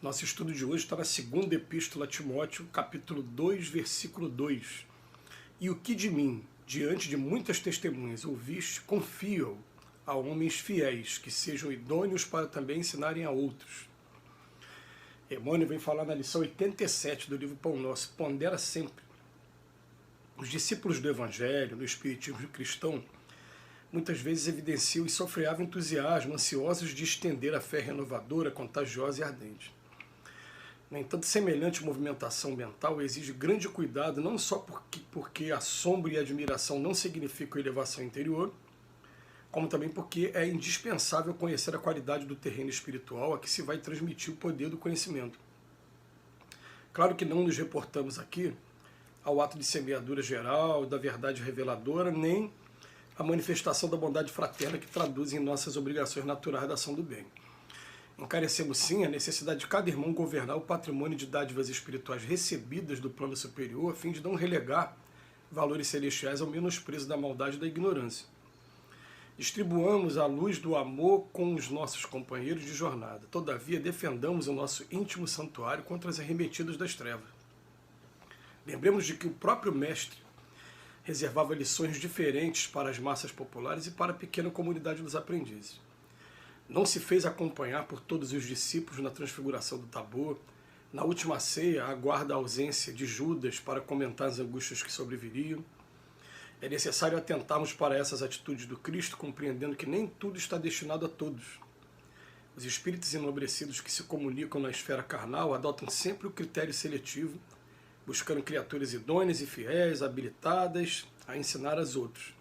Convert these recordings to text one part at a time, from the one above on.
Nosso estudo de hoje está na segunda epístola a Timóteo, capítulo 2, versículo 2. E o que de mim, diante de muitas testemunhas, ouviste, confia-o a homens fiéis, que sejam idôneos para também ensinarem a outros. Emmanuel vem falar na lição 87 do livro Pão Nosso, pondera sempre. Os discípulos do Evangelho, do Espiritismo cristão, muitas vezes evidenciam e sofreavam entusiasmo, ansiosos de estender a fé renovadora, contagiosa e ardente. No entanto, semelhante movimentação mental exige grande cuidado, não só porque assombro e admiração não significam elevação interior, como também porque é indispensável conhecer a qualidade do terreno espiritual a que se vai transmitir o poder do conhecimento. Claro que não nos reportamos aqui ao ato de semeadura geral, da verdade reveladora, nem a manifestação da bondade fraterna que traduz em nossas obrigações naturais da ação do bem. Encarecemos sim a necessidade de cada irmão governar o patrimônio de dádivas espirituais recebidas do plano superior, a fim de não relegar valores celestiais ao menosprezo da maldade e da ignorância. Distribuamos a luz do amor com os nossos companheiros de jornada. Todavia, defendamos o nosso íntimo santuário contra as arremetidas das trevas. Lembremos de que o próprio Mestre reservava lições diferentes para as massas populares e para a pequena comunidade dos aprendizes. Não se fez acompanhar por todos os discípulos na transfiguração do Tabor. Na última ceia, aguarda a ausência de Judas para comentar as angústias que sobreviriam. É necessário atentarmos para essas atitudes do Cristo, compreendendo que nem tudo está destinado a todos. Os espíritos enobrecidos que se comunicam na esfera carnal adotam sempre o critério seletivo, buscando criaturas idôneas e fiéis, habilitadas a ensinar aos outros.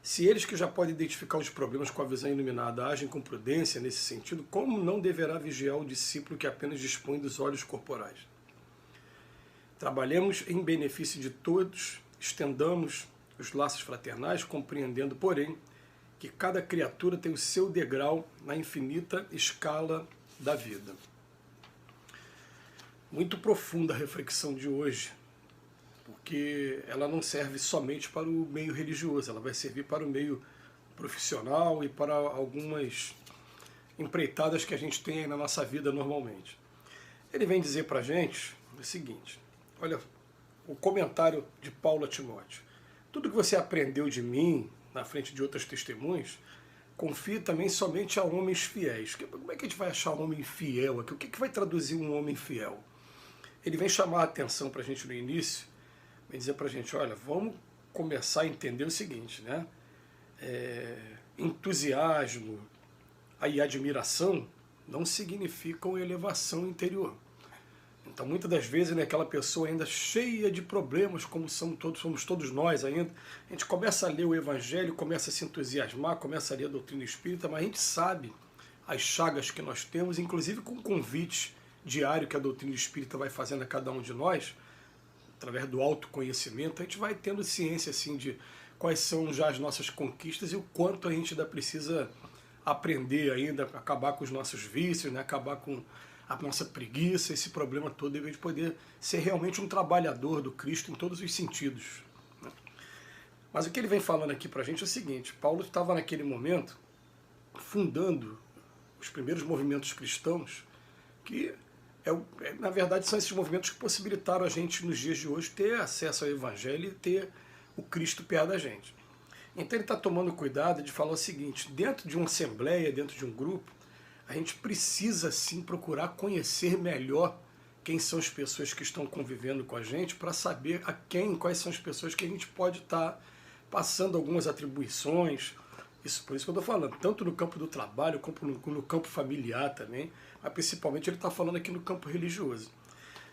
Se eles que já podem identificar os problemas com a visão iluminada agem com prudência nesse sentido, como não deverá vigiar o discípulo que apenas dispõe dos olhos corporais? Trabalhemos em benefício de todos, estendamos os laços fraternais, compreendendo, porém, que cada criatura tem o seu degrau na infinita escala da vida. Muito profunda a reflexão de hoje, porque ela não serve somente para o meio religioso, ela vai servir para o meio profissional e para algumas empreitadas que a gente tem aí na nossa vida normalmente. Ele vem dizer para a gente o seguinte, olha, o comentário de Paulo a Timóteo. Tudo que você aprendeu de mim, na frente de outras testemunhas, confie também somente a homens fiéis. Como é que a gente vai achar um homem fiel aqui? O que vai traduzir um homem fiel? Ele vem chamar a atenção para a gente no início, vem dizer para a gente, olha, vamos começar a entender o seguinte, né? Entusiasmo e admiração não significam elevação interior. Então, muitas das vezes, né, aquela pessoa ainda cheia de problemas, como somos todos nós ainda, a gente começa a ler o Evangelho, começa a se entusiasmar, começa a ler a doutrina espírita, mas a gente sabe as chagas que nós temos, inclusive com o convite diário que a doutrina espírita vai fazendo a cada um de nós, através do autoconhecimento, a gente vai tendo ciência assim, de quais são já as nossas conquistas e o quanto a gente ainda precisa aprender ainda, acabar com os nossos vícios, né, acabar com a nossa preguiça, esse problema todo, em vez de poder ser realmente um trabalhador do Cristo em todos os sentidos. Mas o que ele vem falando aqui para a gente é o seguinte, Paulo estava naquele momento fundando os primeiros movimentos cristãos, que na verdade são esses movimentos que possibilitaram a gente nos dias de hoje ter acesso ao Evangelho e ter o Cristo perto da gente. Então ele está tomando cuidado de falar o seguinte, dentro de uma assembleia, dentro de um grupo, a gente precisa sim procurar conhecer melhor quem são as pessoas que estão convivendo com a gente para saber quais são as pessoas que a gente pode estar passando algumas atribuições. Por isso que eu estou falando, tanto no campo do trabalho, como no campo familiar também, mas principalmente ele está falando aqui no campo religioso.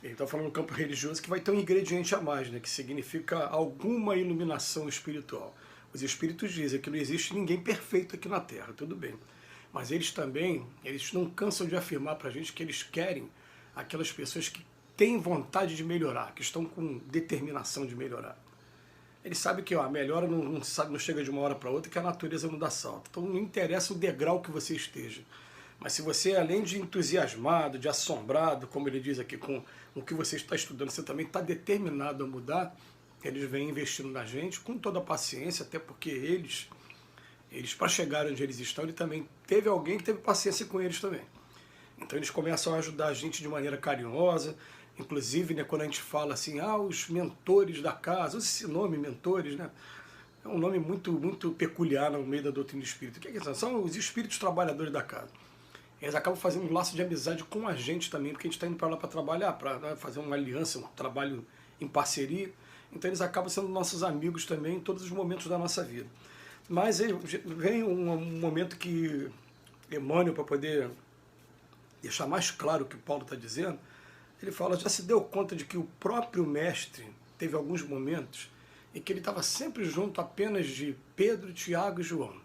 Ele está falando no campo religioso que vai ter um ingrediente a mais, né, que significa alguma iluminação espiritual. Os espíritos dizem que não existe ninguém perfeito aqui na Terra, tudo bem. Mas eles não cansam de afirmar para a gente que eles querem aquelas pessoas que têm vontade de melhorar, que estão com determinação de melhorar. Eles sabem que a melhora não chega de uma hora para outra, que a natureza não dá salto. Então não interessa o degrau que você esteja. Mas se você, além de entusiasmado, de assombrado, como ele diz aqui, com o que você está estudando, você também está determinado a mudar, eles vêm investindo na gente com toda a paciência, até porque eles para chegar onde eles estão, ele também teve alguém que teve paciência com eles também. Então eles começam a ajudar a gente de maneira carinhosa, inclusive, né, quando a gente fala assim, os mentores da casa, usa esse nome, mentores, né? É um nome muito peculiar no meio da doutrina espírita. O que é que são? São os espíritos trabalhadores da casa. Eles acabam fazendo um laço de amizade com a gente também, porque a gente está indo para lá para trabalhar, para, né, fazer uma aliança, um trabalho em parceria. Então eles acabam sendo nossos amigos também em todos os momentos da nossa vida. Mas aí vem um momento que Emmanuel, para poder deixar mais claro o que o Paulo está dizendo, ele fala, já se deu conta de que o próprio mestre teve alguns momentos em que ele estava sempre junto apenas de Pedro, Tiago e João.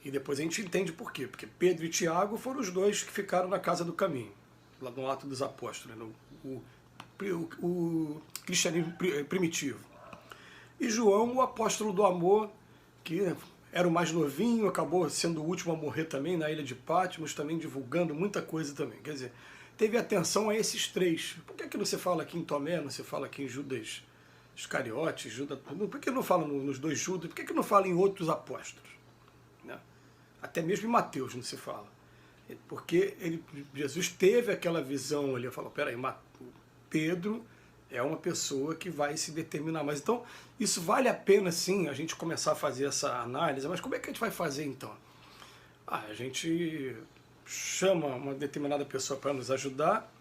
E depois a gente entende por quê. Porque Pedro e Tiago foram os dois que ficaram na casa do caminho, lá no Ato dos Apóstolos, né? o cristianismo primitivo. E João, o apóstolo do amor, que era o mais novinho, acabou sendo o último a morrer também na ilha de Patmos, também divulgando muita coisa também. Quer dizer, teve atenção a esses três. Por que não se fala aqui em Tomé, não se fala aqui em Judas Iscariotes, Judas, por que não fala nos dois Judas? Por que não fala em outros apóstolos? Né? Até mesmo em Mateus não se fala. Porque Jesus teve aquela visão, ele falou, peraí, Pedro é uma pessoa que vai se determinar mais. Então, isso vale a pena, sim, a gente começar a fazer essa análise, mas como é que a gente vai fazer, então? A gente chama uma determinada pessoa para nos ajudar,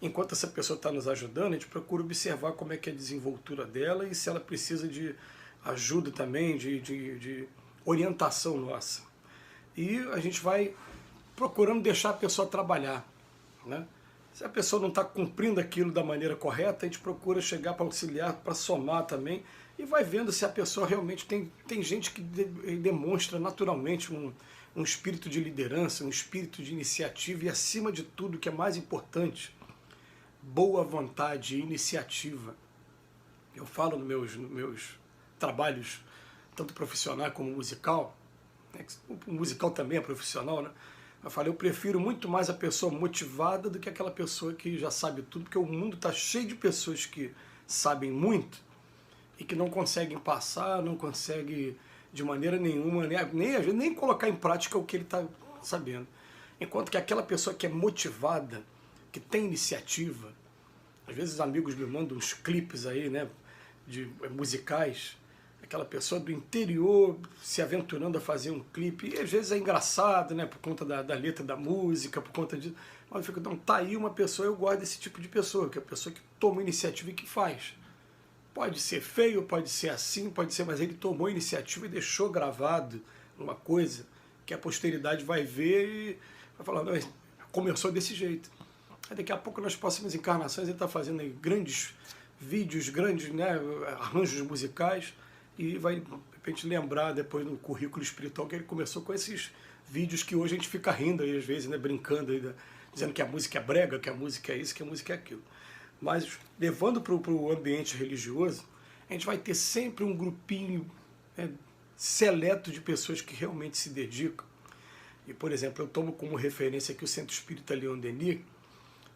enquanto essa pessoa está nos ajudando, a gente procura observar como é que é a desenvoltura dela e se ela precisa de ajuda também, de orientação nossa. E a gente vai procurando deixar a pessoa trabalhar, né? Se a pessoa não está cumprindo aquilo da maneira correta, a gente procura chegar para auxiliar, para somar também, e vai vendo se a pessoa realmente tem gente que demonstra naturalmente um espírito de liderança, um espírito de iniciativa e, acima de tudo, o que é mais importante, boa vontade e iniciativa. Eu falo nos meus trabalhos, tanto profissional como musical, né? O musical também é profissional, né? Eu falei, eu prefiro muito mais a pessoa motivada do que aquela pessoa que já sabe tudo, porque o mundo está cheio de pessoas que sabem muito e que não conseguem passar, não conseguem de maneira nenhuma, nem colocar em prática o que ele está sabendo. Enquanto que aquela pessoa que é motivada, que tem iniciativa, às vezes os amigos me mandam uns clipes aí, né, musicais, aquela pessoa do interior se aventurando a fazer um clipe, e às vezes é engraçado, né, por conta da letra da música, por conta de... Mas eu fico, então, tá aí uma pessoa, eu gosto desse tipo de pessoa, que é a pessoa que toma iniciativa e que faz. Pode ser feio, pode ser assim, pode ser, mas ele tomou iniciativa e deixou gravado uma coisa que a posteridade vai ver e vai falar, não, começou desse jeito. Aí daqui a pouco, nas próximas encarnações, ele está fazendo aí grandes vídeos, grandes, né, arranjos musicais, e vai, de repente, lembrar depois no currículo espiritual que ele começou com esses vídeos que hoje a gente fica rindo aí, às vezes, né, brincando aí, dizendo que a música é brega, que a música é isso, que a música é aquilo. Mas, levando para o ambiente religioso, a gente vai ter sempre um grupinho, né, seleto de pessoas que realmente se dedicam. E, por exemplo, eu tomo como referência aqui o Centro Espírita Leon Denis,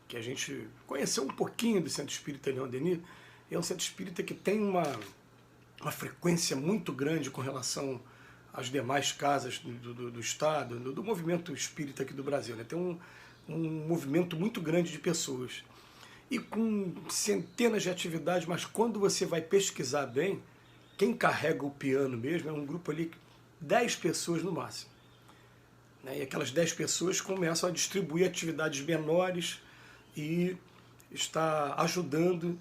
que a gente conheceu um pouquinho do Centro Espírita Leon Denis. É um centro espírita que tem uma frequência muito grande com relação às demais casas do Estado, do movimento espírita aqui do Brasil, né? Tem um movimento muito grande de pessoas. E com centenas de atividades, mas quando você vai pesquisar bem, quem carrega o piano mesmo é um grupo ali, 10 pessoas no máximo. Né? E aquelas 10 pessoas começam a distribuir atividades menores e está ajudando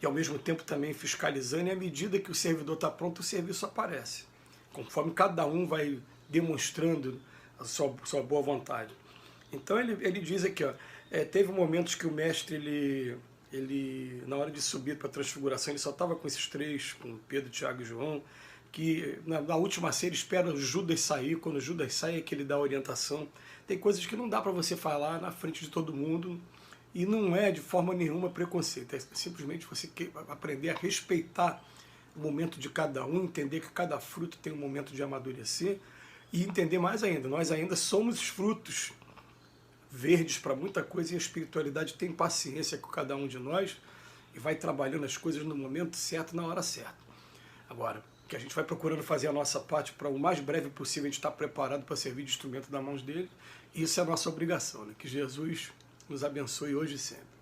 e ao mesmo tempo também fiscalizando, e à medida que o servidor está pronto, o serviço aparece, conforme cada um vai demonstrando a sua boa vontade. Então ele diz aqui, ó, teve momentos que o mestre, ele na hora de subir para a transfiguração, ele só estava com esses três, com Pedro, Tiago e João, que na última ceia ele espera Judas sair, quando Judas sai é que ele dá a orientação. Tem coisas que não dá para você falar na frente de todo mundo, e não é de forma nenhuma preconceito, é simplesmente você aprender a respeitar o momento de cada um, entender que cada fruto tem um momento de amadurecer, e entender mais ainda, nós ainda somos os frutos verdes para muita coisa, e a espiritualidade tem paciência com cada um de nós, e vai trabalhando as coisas no momento certo, na hora certa. Agora, que a gente vai procurando fazer a nossa parte para o mais breve possível a gente estar preparado para servir de instrumento das mãos dele, Isso é a nossa obrigação, né? Que Jesus nos abençoe hoje e sempre.